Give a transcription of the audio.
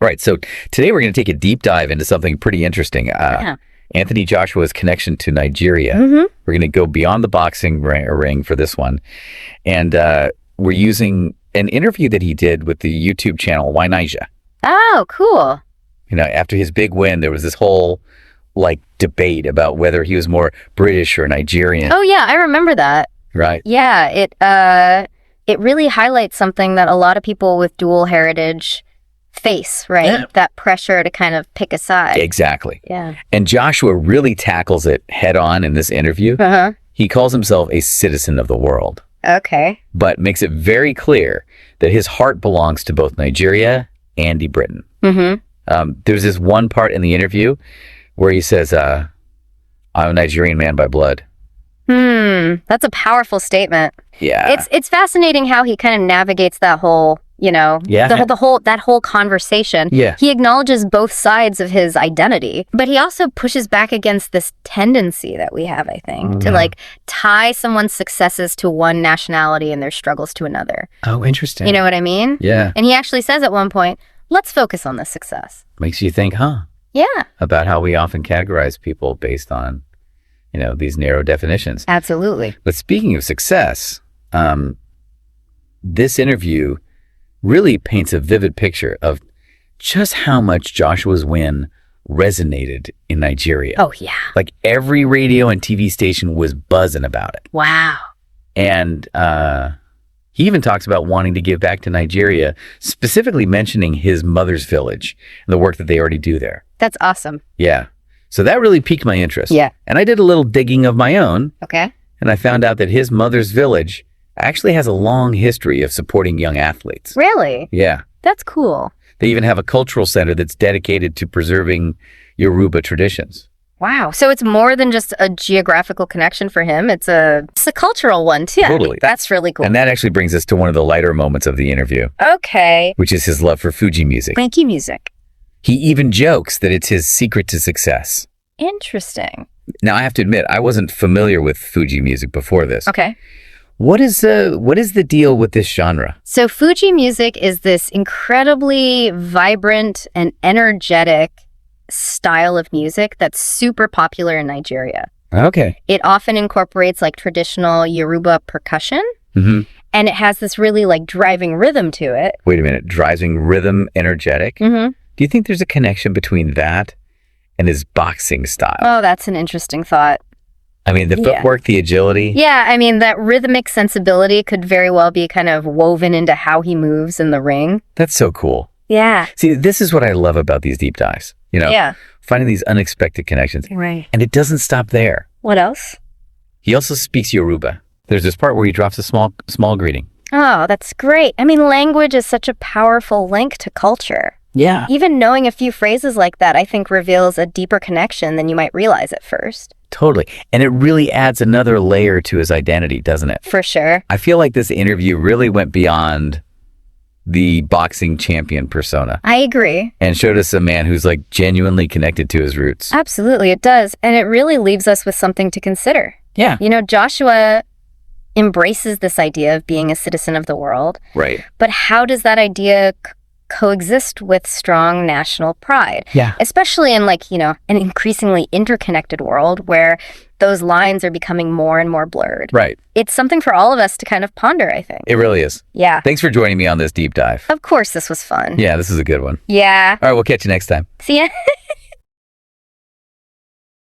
Right. So today we're going to take a deep dive into something pretty interesting. Anthony Joshua's connection to Nigeria. Mm-hmm. We're going to go beyond the boxing ring for this one. And we're using an interview that he did with the YouTube channel Why Naija. Oh, cool. You know, after his big win, there was this whole debate about whether he was more British or Nigerian. Oh, yeah. I remember that. Right. Yeah. It really highlights something that a lot of people with dual heritage face, right? Yeah. That pressure to kind of pick a side. Exactly. Yeah. And Joshua really tackles it head on in this interview. Uh-huh. He calls himself a citizen of the world, Okay. but makes it very clear that his heart belongs to both Nigeria and Britain. Mm-hmm. There's this one part in the interview where he says, I'm a Nigerian man by blood. That's a powerful statement. Yeah. It's fascinating how he kind of navigates that whole, that whole conversation. Yeah. He acknowledges both sides of his identity, but he also pushes back against this tendency that we have, I think, to tie someone's successes to one nationality and their struggles to another. Oh, interesting. You know what I mean? Yeah. And he actually says at one point, let's focus on the success. Makes you think, Yeah. about how we often categorize people based on, these narrow definitions. Absolutely. But speaking of success, this interview really paints a vivid picture of just how much Joshua's win resonated in Nigeria. Oh, yeah. Every radio and TV station was buzzing about it. Wow. And he even talks about wanting to give back to Nigeria, specifically mentioning his mother's village and the work that they already do there. That's awesome. Yeah. So that really piqued my interest. Yeah. And I did a little digging of my own, Okay. and I found out that his mother's village actually has a long history of supporting young athletes. Really? Yeah. That's cool. They even have a cultural center that's dedicated to preserving Yoruba traditions. Wow. So it's more than just a geographical connection for him. It's a cultural one, too. Totally. That's really cool. And that actually brings us to one of the lighter moments of the interview, Okay. which is his love for Fuji music. Frankie music. He even jokes that it's his secret to success. Interesting. Now, I have to admit, I wasn't familiar with Fuji music before this. Okay. What is the deal with this genre? So Fuji music is this incredibly vibrant and energetic style of music that's super popular in Nigeria. Okay. It often incorporates traditional Yoruba percussion, Mm-hmm. and it has this really driving rhythm to it. Wait a minute. Driving rhythm, energetic. Mm-hmm. Do you think there's a connection between that and his boxing style? Oh, that's an interesting thought. I mean, the yeah. footwork, the agility. Yeah, I mean, that rhythmic sensibility could very well be kind of woven into how he moves in the ring. That's so cool. Yeah. See, this is what I love about these deep dives. Yeah. Finding these unexpected connections. Right. And it doesn't stop there. What else? He also speaks Yoruba. There's this part where he drops a small greeting. Oh, that's great. I mean, language is such a powerful link to culture. Yeah. Even knowing a few phrases like that, I think, reveals a deeper connection than you might realize at first. Totally. And it really adds another layer to his identity, doesn't it? For sure. I feel like this interview really went beyond the boxing champion persona I agree. and showed us a man who's genuinely connected to his roots. Absolutely, it does. And it really leaves us with something to consider. Yeah. Joshua embraces this idea of being a citizen of the world. Right. But how does that idea coexist with strong national pride? Yeah. Especially in an increasingly interconnected world where those lines are becoming more and more blurred. Right. It's something for all of us to kind of ponder, I think. It really is. Yeah. Thanks for joining me on this deep dive. Of course, this was fun. Yeah, this is a good one. Yeah. All right, we'll catch you next time. See ya.